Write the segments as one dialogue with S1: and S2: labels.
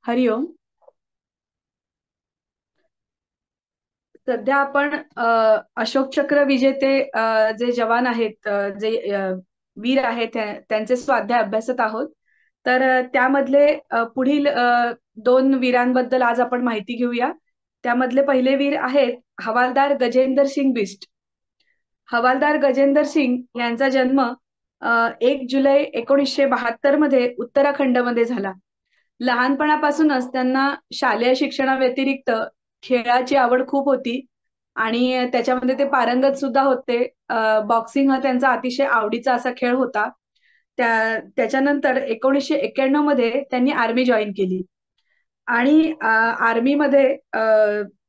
S1: हरिओम. सध्या आपण अशोक चक्र विजेते जे जवान आहेत, जे वीर आहेत, त्यांचे स्वाध्याय अभ्यासत आहोत. तर त्यामधले पुढील दोन वीरांबद्दल आज आपण माहिती घेऊया. त्यामधले पहिले वीर आहेत हवालदार गजेंद्र सिंग बिष्ट. हवालदार गजेंद्र सिंग यांचा जन्म 1 जुलै 1972 मध्ये उत्तराखंडमध्ये झाला. लहानपणापासूनच त्यांना शालेय शिक्षणाव्यतिरिक्त खेळाची आवड खूप होती आणि त्याच्यामध्ये ते पारंगत सुद्धा होते. बॉक्सिंग हा त्यांचा अतिशय आवडीचा असा खेळ होता. त्याच्यानंतर 1991 मध्ये त्यांनी आर्मी जॉईन केली आणि आर्मीमध्ये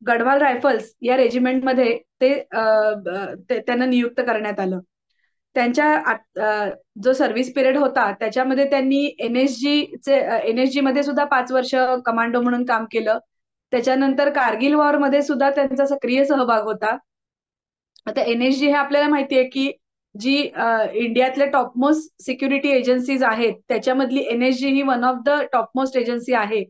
S1: गढवाल रायफल्स या रेजिमेंटमध्ये त्यांना नियुक्त करण्यात आलं. त्यांच्या जो सर्व्हिस पिरियड होता त्याच्यामध्ये त्यांनी एनएसजी मध्ये सुद्धा 5 वर्ष कमांडो म्हणून काम केलं. त्याच्यानंतर कारगिल वॉर मध्ये सुद्धा त्यांचा सक्रिय सहभाग होता. आता एनएसजी हे आपल्याला माहितीये की जी इंडियातल्या टॉपमोस्ट सिक्युरिटी एजन्सीज आहेत त्याच्यामधली एनएसजी ही one of the topmost agency आहे.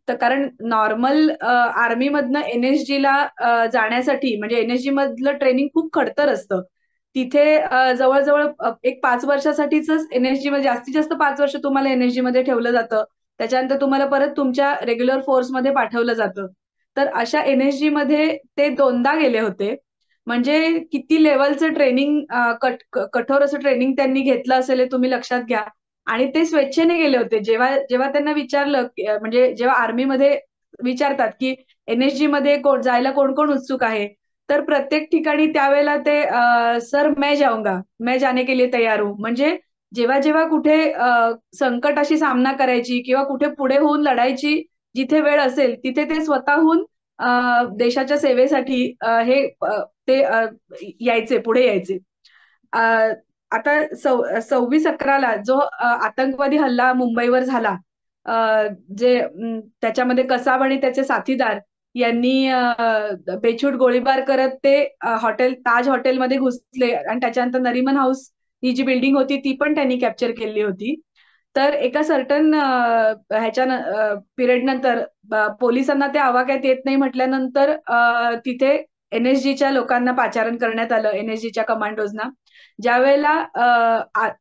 S1: तर कारण नॉर्मल आर्मी मधनं एनएसजी ला जाण्यासाठी म्हणजे एनएसजी मधलं ट्रेनिंग खूप खडतर असतं. तिथे जवळजवळ एक 5 वर्षासाठीच एनएसजी मध्ये जास्तीत जास्त 5 वर्ष तुम्हाला एनएसजी मध्ये ठेवलं जातं. त्याच्यानंतर तुम्हाला परत तुमच्या रेग्युलर फोर्समध्ये पाठवलं जातं. तर अशा एनएसजी मध्ये ते दोनदा गेले होते. म्हणजे किती लेवलचं ट्रेनिंग, कठोर असं ट्रेनिंग त्यांनी घेतलं असेल हे तुम्ही लक्षात घ्या. आणि ते स्वेच्छेने गेले होते. जेव्हा जेव्हा त्यांना विचारलं म्हणजे जेव्हा आर्मीमध्ये विचारतात की एनएसजी मध्ये जायला कोण कोण उत्सुक आहे, तर प्रत्येक ठिकाणी त्यावेळेला ते सर मैं जाऊंगा, मैं जाने के लिए तैयार हूं. म्हणजे जेव्हा जेव्हा कुठे संकटाशी सामना करायची किंवा कुठे पुढे होऊन लढायची जिथे वेळ असेल तिथे ते स्वतःहून देशाच्या सेवेसाठी ते यायचे, पुढे यायचे. अ, आता 26/11 जो आतंकवादी हल्ला मुंबईवर झाला, त्याच्यामध्ये कसाब आणि त्याचे साथीदार यांनी बेछूट गोळीबार करत ते ताज हॉटेलमध्ये घुसले आणि त्याच्यानंतर नरिमन हाऊस ही जी बिल्डिंग होती ती पण त्यांनी कॅप्चर केली होती. तर एका सर्टन ह्याच्या पिरियड नंतर पोलिसांना ते आवाक्यात येत नाही म्हटल्यानंतर तिथे एनएसजीच्या लोकांना पाचारण करण्यात आलं, एनएसजीच्या कमांडोजना. ज्या वेळेला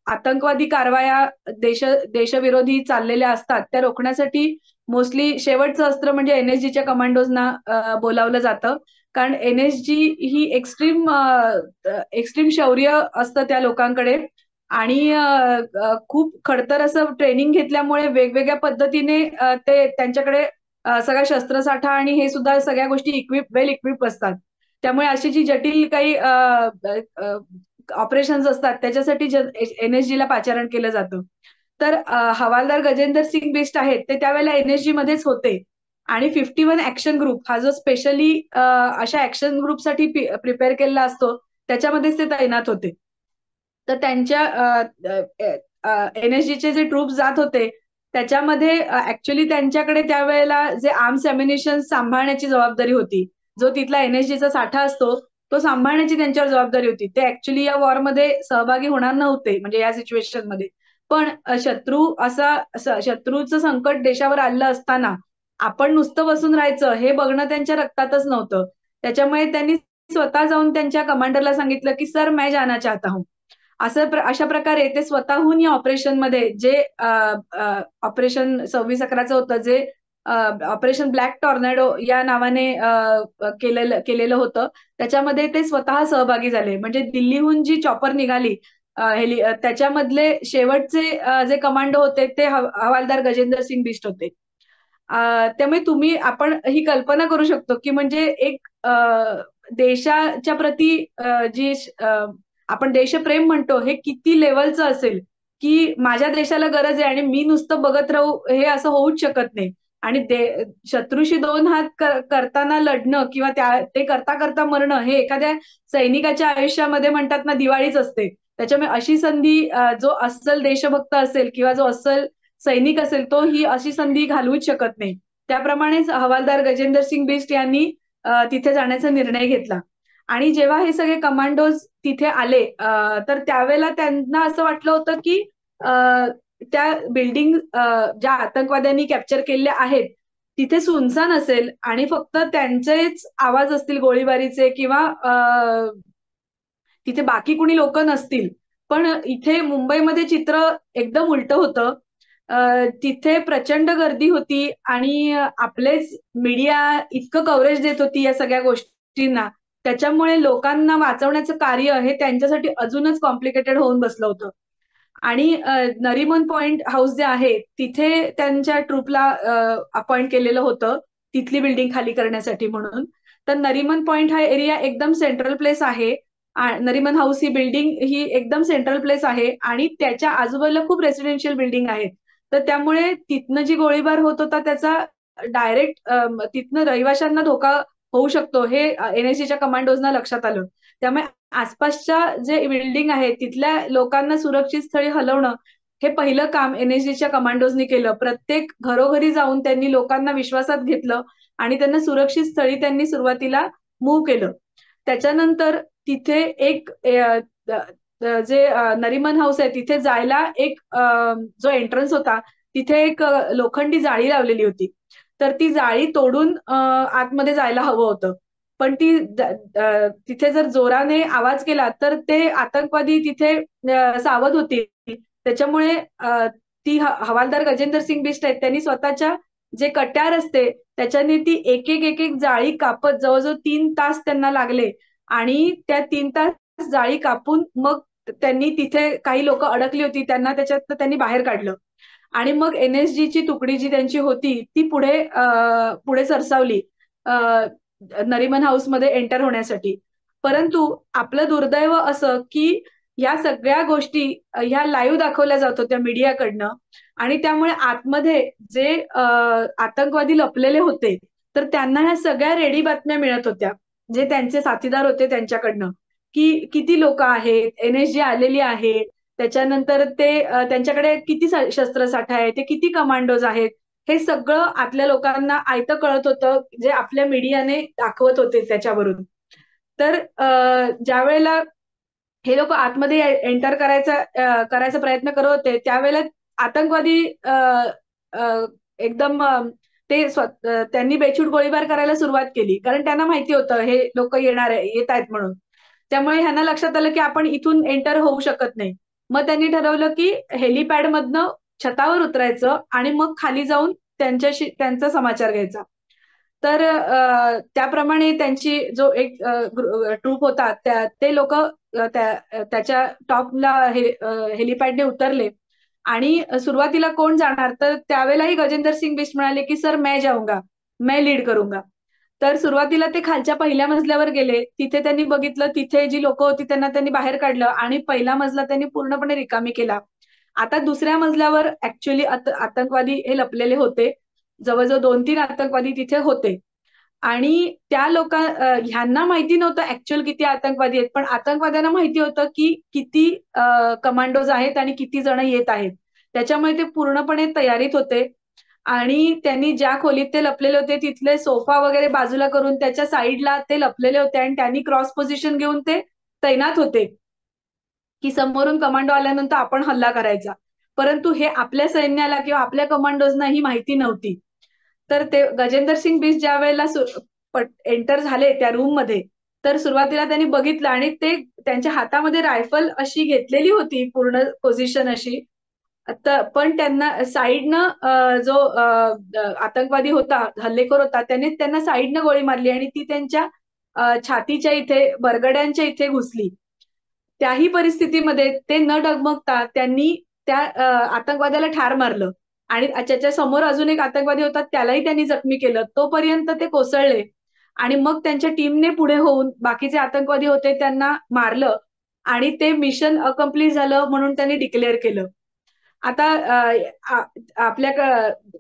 S1: आतंकवादी कारवाया देशविरोधी चाललेल्या असतात त्या रोखण्यासाठी मोस्टली शेवटचं अस्त्र म्हणजे एनएसजीच्या कमांडोजना बोलावलं जातं. कारण एनएसजी ही एक्स्ट्रीम शौर्य असतं त्या लोकांकडे आणि खूप खडतर असं ट्रेनिंग घेतल्यामुळे वेगवेगळ्या पद्धतीने ते त्यांच्याकडे सगळा शस्त्रसाठा आणि हे सुद्धा सगळ्या गोष्टी वेल इक्विप असतात. त्यामुळे अशी जी जटिल काही ऑपरेशन्स असतात त्याच्यासाठी एनएसजी ला पाचारण केलं जातं. तर हवालदार गजेंद्र सिंग बिष्ट आहेत ते त्यावेळेला एनएसजी मध्येच होते आणि 51 ऍक्शन ग्रुप हा जो स्पेशली अशा ऍक्शन ग्रुपसाठी प्रिपेअर केलेला असतो त्याच्यामध्येच ते तैनात होते. तर त्यांच्या एनएसजीचे जे ट्रूप्स जात होते त्याच्यामध्ये ऍक्च्युली त्यांच्याकडे त्यावेळेला जे आर्म्स अम्युनिशन सांभाळण्याची जबाबदारी होती. जो तिथला एनएसजीचा साठा असतो तो सांभाळण्याची त्यांच्यावर जबाबदारी होती. ते ऍक्च्युली या वॉरमध्ये सहभागी होणार नव्हते म्हणजे या सिच्युएशन मध्ये. पण शत्रूचं संकट देशावर आलं असताना आपण नुसतं बसून राहायचं हे बघणं त्यांच्या रक्तातच नव्हतं. त्याच्यामुळे त्यांनी स्वतः जाऊन त्यांच्या कमांडरला सांगितलं की सर मैं जाना चाहता हूं. अशा प्रकारे ते स्वतःहून या ऑपरेशनमध्ये जे ऑपरेशन 26/11 होतं, जे ऑपरेशन ब्लॅक टॉर्नेडो या नावाने केलेलं होतं, त्याच्यामध्ये ते स्वतः सहभागी झाले. म्हणजे दिल्लीहून जी चॉपर निघाली त्याच्यामधले शेवटचे जे कमांडो होते ते हवालदार गजेंद्र सिंग बिष्ट होते. त्यामुळे आपण ही कल्पना करू शकतो की म्हणजे एक देशाच्या प्रती जी आपण देशप्रेम म्हणतो हे किती लेवलचं असेल की माझ्या देशाला गरज आहे आणि मी नुसतं बघत राहू हे असं होऊच शकत नाही. आणि शत्रूशी दोन हात करताना लढणं किंवा ते करता करता मरणं हे एखाद्या सैनिकाच्या आयुष्यामध्ये म्हणतात ना दिवाळीच असते. त्याच्यामुळे अशी संधी जो अस्सल देशभक्त असेल किंवा जो अस्सल सैनिक असेल तो ही अशी संधी घालवूच शकत नाही. त्याप्रमाणेच हवालदार गजेंद्र सिंग बिष्ट यांनी तिथे जाण्याचा निर्णय घेतला. आणि जेव्हा हे सगळे कमांडोज तिथे आले तर त्यावेळेला त्यांना असं वाटलं होतं की त्या बिल्डिंग ज्या आतंकवाद्यांनी कॅप्चर केलेल्या आहेत तिथे सुनसान असेल आणि फक्त त्यांचेच आवाज असतील गोळीबारीचे, किंवा तिथे बाकी कुणी लोक नसतील. पण इथे मुंबईमध्ये चित्र एकदम उलटं होतं. तिथे प्रचंड गर्दी होती आणि आपलेच मीडिया इतकं कव्हरेज देत होती या सगळ्या गोष्टींना. त्याच्यामुळे लोकांना वाचवण्याचं कार्य हे त्यांच्यासाठी अजूनच कॉम्प्लिकेटेड होऊन बसलं होतं. आणि नरिमन पॉइंट हाऊस जे आहे तिथे त्यांच्या ट्रूपला अपॉइंट केलेलं होतं तिथली बिल्डिंग खाली करण्यासाठी म्हणून. तर नरिमन पॉइंट हा एरिया एकदम सेंट्रल प्लेस आहे. नरिमन हाऊस ही बिल्डिंग ही एकदम सेंट्रल प्लेस आहे आणि त्याच्या आजूबाजूला खूप रेसिडेन्शियल बिल्डिंग आहेत. तर त्यामुळे तिथनं जी गोळीबार होत होता त्याचा डायरेक्ट तिथनं रहिवाशांना धोका होऊ शकतो हे एनएसजीच्या कमांडोजना लक्षात आलं. त्यामुळे आसपासच्या जे बिल्डिंग आहे तिथल्या लोकांना सुरक्षित स्थळी हलवणं हे पहिलं काम एनएसजीच्या कमांडोजनी केलं. प्रत्येक घरोघरी जाऊन त्यांनी लोकांना विश्वासात घेतलं आणि त्यांना सुरक्षित स्थळी त्यांनी सुरुवातीला मूव्ह केलं. त्याच्यानंतर तिथे एक जे नरिमन हाऊस आहे तिथे जायला एक जो एंट्रन्स होता तिथे एक लोखंडी जाळी लावलेली होती. तर ती जाळी तोडून आतमध्ये जायला हवं होतं. पण तिथे जर जोराने आवाज केला तर ते आतंकवादी तिथे सावध होतील. त्याच्यामुळे ती हवालदार गजेंद्र सिंग बिष्ट आहेत त्यांनी स्वतःच्या जे कट्यार असते त्याच्याने ती एक एक एक एक जाळी कापत जवळजवळ 3 तास त्यांना लागले आणि त्या 3 तास जाळी कापून मग त्यांनी तिथे काही लोक अडकली होती त्यांना त्याच्यात त्यांनी बाहेर काढलं. आणि मग एनएसजीची तुकडी जी त्यांची होती ती पुढे सरसावली नरिमन हाऊसमध्ये एंटर होण्यासाठी. परंतु आपलं दुर्दैव असं की या सगळ्या गोष्टी ह्या लाईव्ह दाखवल्या जात होत्या मीडियाकडनं आणि त्यामुळे आतमध्ये जे आतंकवादी लपलेले होते तर त्यांना ह्या सगळ्या रेडी बातम्या मिळत होत्या जे त्यांचे साथीदार होते त्यांच्याकडनं, की किती लोक आहेत, एनएसजी आलेली आहे, त्याच्यानंतर ते त्यांच्याकडे किती शस्त्रसाठा आहे, ते किती कमांडोज आहेत, हे सगळं आतल्या लोकांना आयतं कळत होतं जे आपल्या मीडियाने दाखवत होते त्याच्यावरून. तर ज्या वेळेला हे लोक आतमध्ये एंटर करायचा प्रयत्न करत होते त्यावेळेला आतंकवादी एकदम त्यांनी बेछूट गोळीबार करायला सुरुवात केली कारण त्यांना माहिती होतं हे लोक येत आहेत म्हणून. त्यामुळे ह्यांना लक्षात आलं की आपण इथून एंटर होऊ शकत नाही. मग त्यांनी ठरवलं की हेलिपॅड मधनं छतावर उतरायचं आणि मग खाली जाऊन त्यांचा समाचार घ्यायचा. तर त्याप्रमाणे त्यांची जो एक ट्रूप होता ते लोक त्याच्या टॉपला हेलिपॅडने उतरले आणि सुरुवातीला कोण जाणार तर त्यावेळेलाही गजेंद्र सिंग बिष्ट म्हणाले की सर मैं जाऊंगा, मैं लीड करूंगा. तर सुरुवातीला ते खालच्या पहिल्या मजल्यावर गेले. तिथे त्यांनी बघितलं तिथे जी लोक होती त्यांनी बाहेर काढलं आणि पहिला मजला त्यांनी पूर्णपणे रिकामी केला. आता दुसऱ्या मजल्यावर ऍक्च्युअली आतंकवादी हे लपलेले होते. जवळजवळ 2-3 आतंकवादी तिथे होते आणि त्या ह्यांना माहिती नव्हतं ऍक्च्युअल किती आतंकवादी आहेत, पण आतंकवाद्यांना माहिती होतं की किती कमांडोज आहेत आणि किती जण येत आहेत. त्याच्यामुळे ते पूर्णपणे तयारीत होते आणि त्यांनी ज्या खोलीत ते लपलेले होते तिथले सोफा वगैरे बाजूला करून त्याच्या साईडला ते लपलेले होते आणि त्यांनी क्रॉस पोझिशन घेऊन ते तैनात होते की समोरून कमांडो आल्यानंतर आपण हल्ला करायचा. परंतु हे आपल्या सैन्याला किंवा आपल्या कमांडोजना ही माहिती नव्हती. तर ते गजेंद्र सिंग बिष्ट ज्या वेळेला एंटर झाले त्या रूम मध्ये तर सुरुवातीला त्यांनी बघितलं आणि ते त्यांच्या हातामध्ये रायफल अशी घेतलेली होती पूर्ण पोझिशन अशी. पण त्यांना साईडनं जो आतंकवादी होता हल्लेखोर होता त्याने त्यांना साईडनं गोळी मारली आणि ती त्यांच्या छातीच्या इथे बरगड्यांच्या इथे घुसली. त्याही परिस्थितीमध्ये ते न डगमगता त्यांनी त्या आतंकवाद्याला ठार मारलं आणि त्याच्या समोर अजून एक आतंकवादी होता त्यालाही त्यांनी जखमी केलं. तोपर्यंत ते कोसळले आणि मग त्यांच्या टीमने पुढे होऊन बाकीचे आतंकवादी होते त्यांना मारलं आणि ते मिशन अकम्प्लीट झालं म्हणून त्यांनी डिक्लेअर केलं. आता आपल्या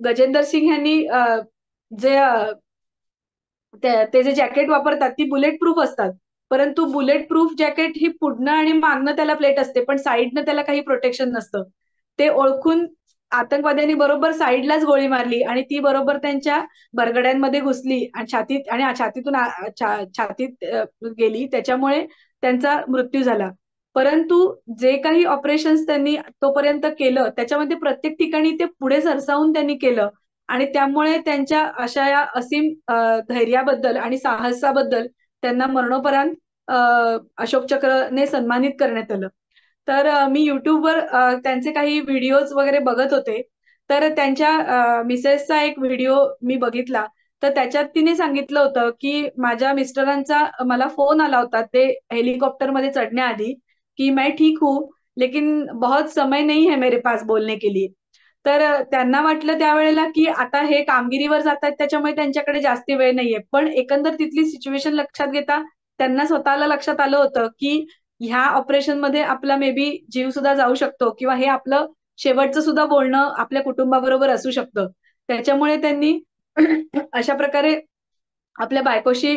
S1: गजेंद्र सिंग यांनी जे ते जे जॅकेट वापरतात ती बुलेट प्रूफ असतात. परंतु बुलेट प्रूफ जॅकेट ही पुढनं आणि मागणं त्याला प्लेट असते पण साईडनं त्याला काही प्रोटेक्शन नसतं. ते ओळखून आतंकवाद्यांनी बरोबर साईडलाच गोळी मारली आणि ती बरोबर त्यांच्या बरगड्यांमध्ये घुसली आणि छातीतून छातीत गेली. त्याच्यामुळे त्यांचा मृत्यू झाला. परंतु जे काही ऑपरेशन्स त्यांनी तोपर्यंत केलं त्याच्यामध्ये प्रत्येक ठिकाणी ते पुढे सरसावून त्यांनी केलं आणि त्यामुळे त्यांच्या अशा या असीम धैर्याबद्दल आणि साहसाबद्दल त्यांना मरणोपरांत अशोक चक्रने सन्मानित करण्यात आलं. तर मी युट्यूबवर त्यांचे काही व्हिडिओज वगैरे बघत होते. तर त्यांच्या मिसेसचा एक व्हिडिओ मी बघितला. तर त्याच्यात तिने सांगितलं होतं, की माझ्या मिस्टरांचा मला फोन आला होता ते हेलिकॉप्टरमध्ये चढण्याआधी, की "मैं ठीक हूँ, लेकिन बहुत समय नहीं है मेरे पास बोलने के लिए." तर त्यांना वाटलं त्यावेळेला, की आता हे कामगिरीवर जातायत त्याच्यामुळे त्यांच्याकडे जास्ती वेळ नाहीये. पण एकंदर तिथली सिच्युएशन लक्षात घेता त्यांना स्वतःला लक्षात आलं होतं, की ह्या ऑपरेशनमध्ये आपला मे बी जीव सुद्धा जाऊ शकतो किंवा हे आपलं शेवटचं सुद्धा बोलणं आपल्या कुटुंबाबरोबर असू शकतं. त्याच्यामुळे त्यांनी अशा प्रकारे आपल्या बायकोशी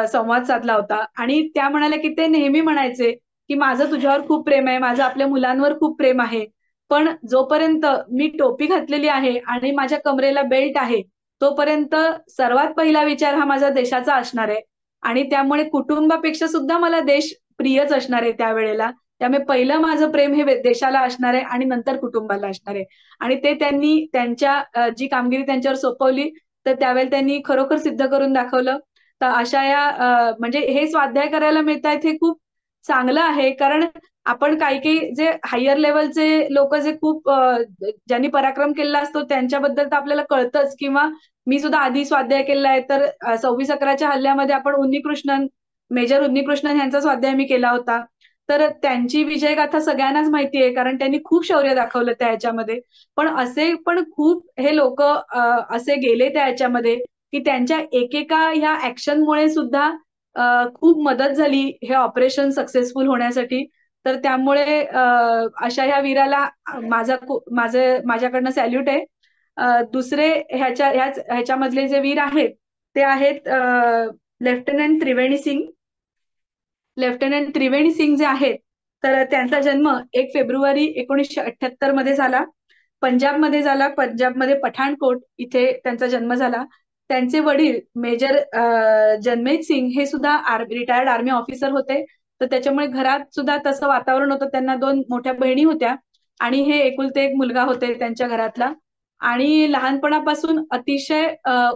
S1: संवाद साधला होता आणि त्या म्हणाल्या, की ते नेहमी म्हणायचे, की "माझं तुझ्यावर खूप प्रेम आहे, माझं आपल्या मुलांवर खूप प्रेम आहे. पण जोपर्यंत मी टोपी घातलेली आहे आणि माझ्या कमरेला बेल्ट आहे, तोपर्यंत सर्वात पहिला विचार हा माझ्या देशाचा असणार आहे आणि त्यामुळे कुटुंबापेक्षा सुद्धा मला देश प्रियच असणार आहे त्यावेळेला. त्यामुळे पहिलं माझं प्रेम हे देशाला असणार आहे आणि नंतर कुटुंबाला असणार आहे." आणि ते त्यांनी त्यांच्या जी कामगिरी त्यांच्यावर सोपवली तर त्यावेळेला त्यांनी खरोखर सिद्ध करून दाखवलं. तर अशा या म्हणजे हे स्वाध्याय करायला मिळतायत हे खूप चांगलं आहे. कारण आपण काही-काही जे हायर लेव्हलचे लोकं जे खूप ज्यांनी पराक्रम केलेला असतो त्यांच्याबद्दल तर आपल्याला कळतंच किंवा मी सुद्धा आधी स्वाध्याय केलेला आहे. तर 26/11च्या हल्ल्यामध्ये आपण उन्नीकृष्णन, मेजर उन्नीकृष्णन यांचा स्वाध्याय मी केला होता. तर त्यांची विजयगाथा सगळ्यांनाच माहिती आहे कारण त्यांनी खूप शौर्य दाखवलं त्या ह्याच्यामध्ये. पण असे पण खूप हे लोकं असे गेले त्या ह्याच्यामध्ये, की त्यांच्या एकेका ह्या ॲक्शनमुळे सुद्धा खूप मदत झाली हे ऑपरेशन सक्सेसफुल होण्यासाठी. तर त्यामुळे अशा ह्या वीराला माझ्याकडनं सॅल्यूट आहे. दुसरे ह्याच्यामधले जे वीर आहेत, ते आहेत लेफ्टनंट त्रिवेणी सिंग. लेफ्टनंट त्रिवेणी सिंग जे आहेत, तर त्यांचा जन्म 1 फेब्रुवारी 1978 मध्ये झाला. पंजाबमध्ये झाला. पंजाबमध्ये पठाणकोट इथे त्यांचा जन्म झाला. त्यांचे वडील मेजर जनमेज सिंग हे सुद्धा रिटायर्ड आर्मी ऑफिसर होते. तर त्याच्यामुळे घरात सुद्धा तसं वातावरण होतं. त्यांना 2 मोठ्या बहिणी होत्या आणि हे एकुलते एक मुलगा होते त्यांच्या घरातला. आणि लहानपणापासून अतिशय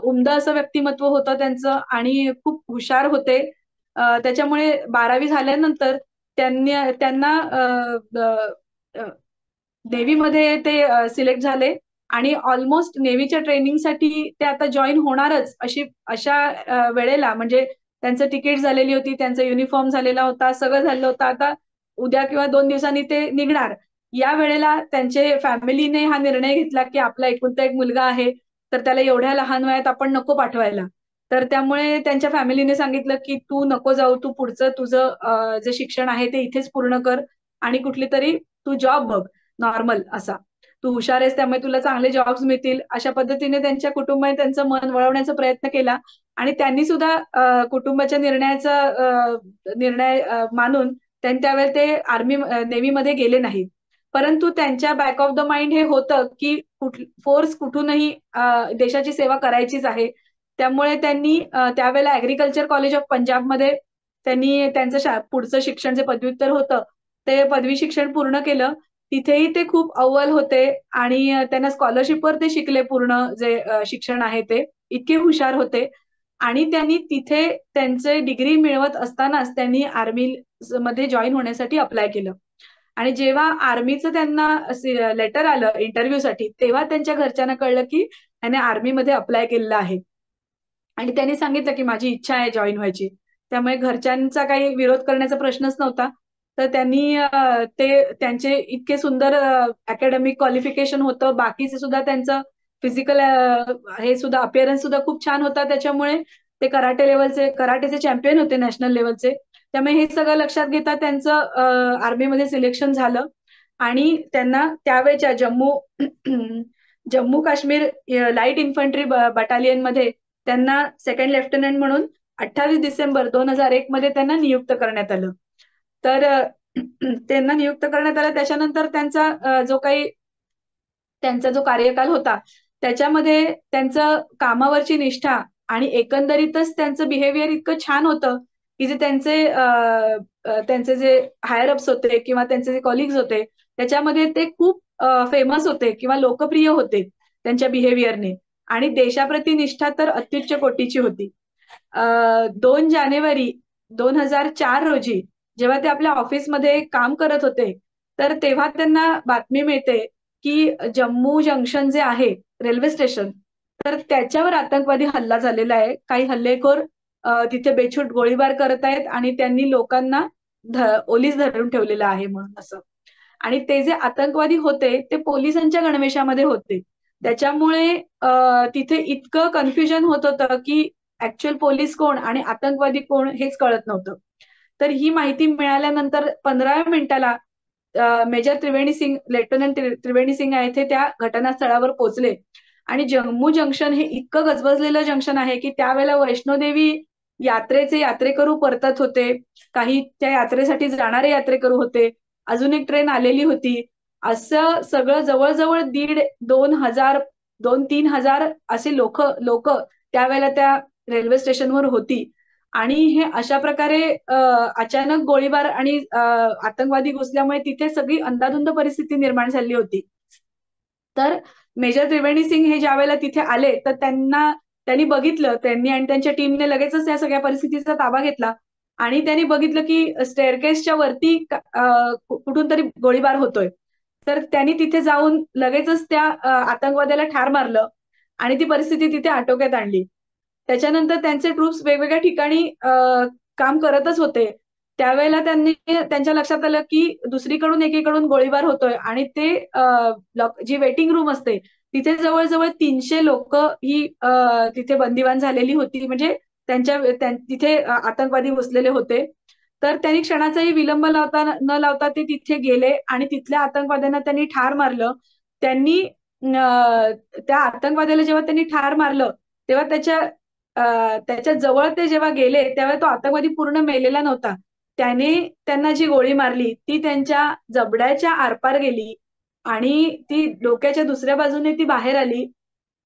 S1: उमदं असं व्यक्तिमत्व होतं त्यांचं आणि खूप हुशार होते. त्याच्यामुळे 12वी झाल्यानंतर त्यांना नेव्हीमध्ये ते सिलेक्ट झाले आणि ऑलमोस्ट नेव्हीच्या ट्रेनिंगसाठी ते आता जॉइन होणारच अशा वेळेला म्हणजे त्यांचं तिकीट झालेली होती, त्यांचा युनिफॉर्म झालेला होता, सगळं झालं होतं. आता उद्या किंवा 2 दिवसांनी ते निघणार. या वेळेला त्यांचे फॅमिलीने हा निर्णय घेतला, की आपला एकुलता एक मुलगा आहे, तर त्याला एवढ्या लहान वयात आपण नको पाठवायला. तर त्यामुळे त्यांच्या फॅमिलीने सांगितलं, की "तू नको जाऊ, तू पुढचं तुझं जे शिक्षण आहे ते इथेच पूर्ण कर आणि कुठलीतरी तू जॉब बघ नॉर्मल असा. तू हुशार आहेस त्यामुळे तुला चांगले जॉब्स मिळतील." अशा पद्धतीने त्यांच्या कुटुंबाने त्यांचं मन वळवण्याचा प्रयत्न केला आणि त्यांनी सुद्धा कुटुंबाच्या निर्णय मानून त्यांनी त्यावेळेला ते नेव्हीमध्ये गेले नाहीत. परंतु त्यांच्या बॅक ऑफ द माइंड हे होतं, की फोर्स कुठूनही देशाची सेवा करायचीच आहे. त्यामुळे त्यांनी त्यावेळेला ॲग्रीकल्चर कॉलेज ऑफ पंजाबमध्ये त्यांनी त्यांचं पुढचं शिक्षण जे पदव्युत्तर होतं, ते पदवी शिक्षण पूर्ण केलं. तिथेही ते खूप अव्वल होते आणि त्यांना स्कॉलरशिपवर ते शिकले पूर्ण जे शिक्षण आहे ते. इतके हुशार होते आणि त्यांनी तिथे त्यांचे डिग्री मिळवत असतानाच त्यांनी आर्मीमध्ये जॉइन होण्यासाठी अप्लाय केलं. आणि जेव्हा आर्मीचं त्यांना लेटर आलं इंटरव्ह्यूसाठी, तेव्हा त्यांच्या घरच्यांना कळलं, की त्याने आर्मीमध्ये अप्लाय केलेलं आहे. आणि त्यांनी सांगितलं, की माझी इच्छा आहे जॉइन व्हायची. त्यामुळे घरच्यांचा काही विरोध करण्याचा प्रश्नच नव्हता. तर त्यांनी ते त्यांचे इतके सुंदर अकॅडमिक क्वालिफिकेशन होतं. बाकीचे सुद्धा त्यांचं फिजिकल हे सुद्धा अपीअरन्स सुद्धा खूप छान होता. त्याच्यामुळे ते कराटेचे चॅम्पियन होते नॅशनल लेव्हलचे. त्यामुळे हे सगळं लक्षात घेता त्यांचं आर्मीमध्ये सिलेक्शन झालं आणि त्यांना त्यावेळच्या जम्मू काश्मीर लाईट इन्फंट्री बटालियनमध्ये त्यांना सेकंड लेफ्टनंट म्हणून 28 डिसेंबर 2001 मध्ये त्यांना नियुक्त करण्यात आलं. तर त्यांना नियुक्त करण्यात आलं त्याच्यानंतर त्यांचा जो कार्यकाल होता, त्याच्यामध्ये त्यांचं कामावरची निष्ठा आणि एकंदरीतच त्यांचं बिहेवियर इतकं छान होतं, की जे त्यांचे जे हायर अप्स होते किंवा त्यांचे जे कलीग्स होते, त्याच्यामध्ये ते खूप फेमस होते किंवा लोकप्रिय होते त्यांच्या बिहेवियरने. आणि देशाप्रती निष्ठा तर अत्युच्च कोटीची होती. 2 जानेवारी 2004 रोजी जेव्हा ते आपल्या ऑफिसमध्ये काम करत होते, तर तेव्हा त्यांना बातमी मिळते की जम्मू जंक्शन जे आहे रेल्वे स्टेशन, तर त्याच्यावर आतंकवादी हल्ला झालेला आहे. काही हल्लेखोर तिथे बेछूट गोळीबार करत आहेत आणि त्यांनी लोकांना ओलीस धरून ठेवलेलं आहे म्हणून असं. आणि ते जे आतंकवादी होते ते पोलिसांच्या गणवेशामध्ये होते. त्याच्यामुळे तिथे इतकं कन्फ्युजन होत होतं की ऍक्च्युअल पोलीस कोण आणि आतंकवादी कोण हेच कळत नव्हतं. तर ही माहिती मिळाल्यानंतर 15 मिनिटाला मेजर त्रिवेणी सिंग, लेफ्टनंट त्रिवेणी सिंग आहे ते त्या घटनास्थळावर पोहोचले. आणि जम्मू जंक्शन हे इतकं गजबजलेलं जंक्शन आहे की त्यावेळेला वैष्णोदेवी यात्रेचे यात्रेकरू परतत होते, काही त्या यात्रेसाठी जाणारे यात्रेकरू होते, अजून एक ट्रेन आलेली होती. असं सगळं जवळजवळ 1,500-2,000 2-3,000 असे लोक लोक त्यावेळेला त्या रेल्वे स्टेशनवर होती. आणि हे अशा प्रकारे अचानक गोळीबार आणि आतंकवादी घुसल्यामुळे तिथे सगळी अंधाधुंद परिस्थिती निर्माण झाली होती. तर मेजर त्रिवेणी सिंग हे ज्यावेळेला तिथे आले तर त्यांनी बघितलं, त्यांनी आणि त्यांच्या टीमने लगेचच या सगळ्या परिस्थितीचा ताबा घेतला आणि त्यांनी बघितलं की स्टेअरकेसच्या वरती कुठून तरी गोळीबार होतोय. तर त्यांनी तिथे जाऊन लगेचच त्या आतंकवाद्याला ठार मारलं आणि ती परिस्थिती तिथे आटोक्यात आणली. त्याच्यानंतर त्यांचे ट्रूप्स वेगवेगळ्या ठिकाणी काम करतच होते. त्यावेळेला त्यांच्या लक्षात आलं की दुसरीकडून एकीकडून गोळीबार होतोय आणि ते जी वेटिंग रूम असते तिथे जवळजवळ 300 लोक ही तिथे बंदिवान झालेली होती. म्हणजे तिथे आतंकवादी घुसलेले होते. तर त्यांनी क्षणाचाही विलंब न लावता ते तिथे गेले आणि तिथल्या आतंकवाद्यांना त्यांनी ठार मारलं. त्यांनी त्या आतंकवाद्याला जेव्हा त्यांनी ठार मारलं तेव्हा त्याच्या जवळ ते जेव्हा गेले तेव्हा तो आतंकवादी पूर्ण मेलेला नव्हता. त्याने त्यांना जी गोळी मारली ती त्यांच्या जबड्याच्या आरपार गेली आणि ती डोक्याच्या दुसऱ्या बाजूने ती बाहेर आली.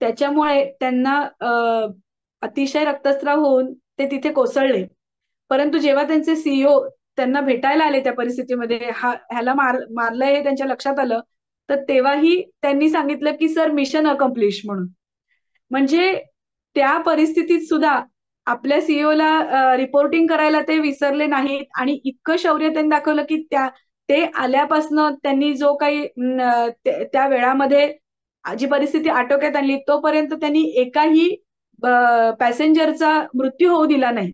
S1: त्याच्यामुळे त्यांना अतिशय रक्तस्राव होऊन ते तिथे कोसळले. परंतु जेव्हा त्यांचे सीईओ त्यांना भेटायला आले त्या परिस्थितीमध्ये, ह्याला मारलंय हे त्यांच्या लक्षात आलं, तर तेव्हाही त्यांनी सांगितलं की सर मिशन अकम्प्लिश म्हणून. म्हणजे त्या परिस्थितीत सुद्धा आपल्या सीईओला रिपोर्टिंग करायला ते विसरले नाहीत आणि इतकं शौर्य त्यांनी दाखवलं की ते आल्यापासनं त्यांनी जो काही त्या वेळामध्ये जी परिस्थिती आटोक्यात आणली तोपर्यंत त्यांनी एकाही पॅसेंजरचा मृत्यू होऊ दिला नाही.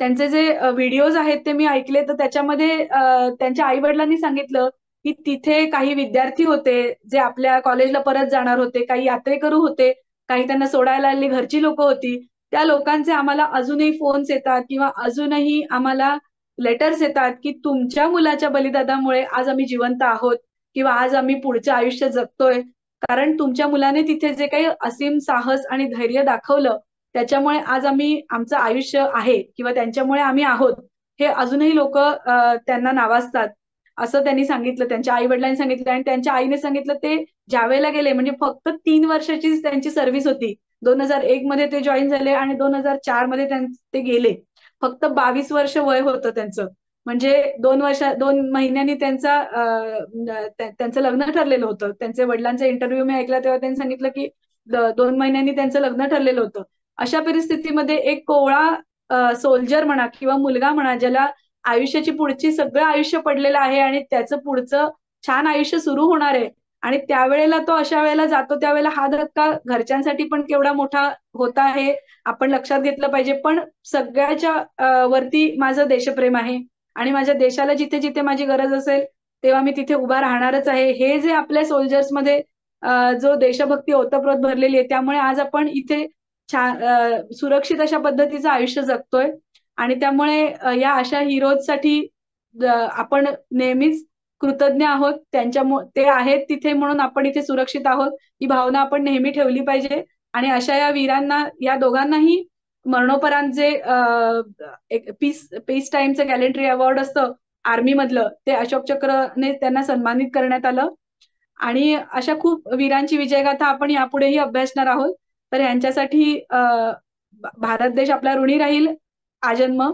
S1: त्यांचे जे व्हिडिओज आहेत ते मी ऐकले तर त्याच्यामध्ये त्यांच्या आई वडिलांनी सांगितलं की तिथे काही विद्यार्थी होते जे आपल्या कॉलेजला परत जाणार होते, काही यात्रेकरू होते, काही त्यांना सोडायला आलेली घरची लोक होती. त्या लोकांचे आम्हाला अजूनही फोन्स येतात किंवा अजूनही आम्हाला लेटर्स येतात की तुमच्या मुलाच्या बलिदानामुळे आज आम्ही जिवंत आहोत किंवा आज आम्ही पुढचं आयुष्य जगतोय. कारण तुमच्या मुलाने तिथे जे काही असीम साहस आणि धैर्य दाखवलं त्याच्यामुळे आज आमचं आयुष्य आहे किंवा त्यांच्यामुळे आम्ही आहोत हे अजूनही लोक त्यांना नावाजतात असं त्यांनी सांगितलं. त्यांच्या आई वडिलांनी सांगितलं आणि त्यांच्या आईने सांगितलं ते ज्यावेळेला गेले म्हणजे फक्त 3 वर्षाची त्यांची सर्व्हिस होती. 2001 मध्ये ते जॉईन झाले आणि 2004 मध्ये ते गेले. फक्त 22 वर्ष वय होतं त्यांचं. म्हणजे 2 महिन्यांनी त्यांचं लग्न ठरलेलं होतं. त्यांच्या वडिलांचा इंटरव्ह्यू मी ऐकला तेव्हा त्यांनी सांगितलं की 2 महिन्यांनी त्यांचं लग्न ठरलेलं होतं. अशा परिस्थितीमध्ये एक कोवळा सोल्जर म्हणा किंवा मुलगा म्हणा ज्याला आयुष्याची पुढची सगळं आयुष्य पडलेलं आहे आणि त्याचं पुढचं छान आयुष्य सुरू होणार आहे आणि त्यावेळेला तो अशा वेळेला जातो त्यावेळेला हा धक्का घरच्यांसाठी पण केवढा मोठा होता हे आपण लक्षात घेतलं पाहिजे. पण सगळ्याच्या वरती माझं देशप्रेम आहे आणि माझ्या देशाला जिथे जिथे माझी गरज असेल तेव्हा मी तिथे उभा राहणारच आहे. हे जे आपल्या सोल्जर्समध्ये जो देशभक्ती ओतप्रोत भरलेली आहे त्यामुळे आज आपण इथे छान सुरक्षित अशा पद्धतीचं आयुष्य जगतोय आणि त्यामुळे या अशा हिरोजसाठी आपण नेहमीच कृतज्ञ आहोत. ते आहेत तिथे म्हणून आपण इथे सुरक्षित आहोत ही भावना आपण नेहमी ठेवली पाहिजे. आणि अशा या वीरांना या दोघांनाही मरणोपरांत जे पीस टाइमचं गॅलेंट्री अवॉर्ड असतं आर्मी मधलं ते अशोक चक्रने त्यांना सन्मानित करण्यात आलं. आणि अशा खूप वीरांची विजयगाथा आपण यापुढेही अभ्यासणार आहोत. तर यांच्यासाठी भारत देश आपला ऋणी राहील आजन्म.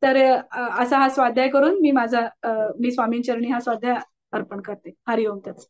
S1: तर असा हा स्वाध्याय करून मी स्वामींचरणी हा स्वाध्याय अर्पण करते. हरिओम तत्सत.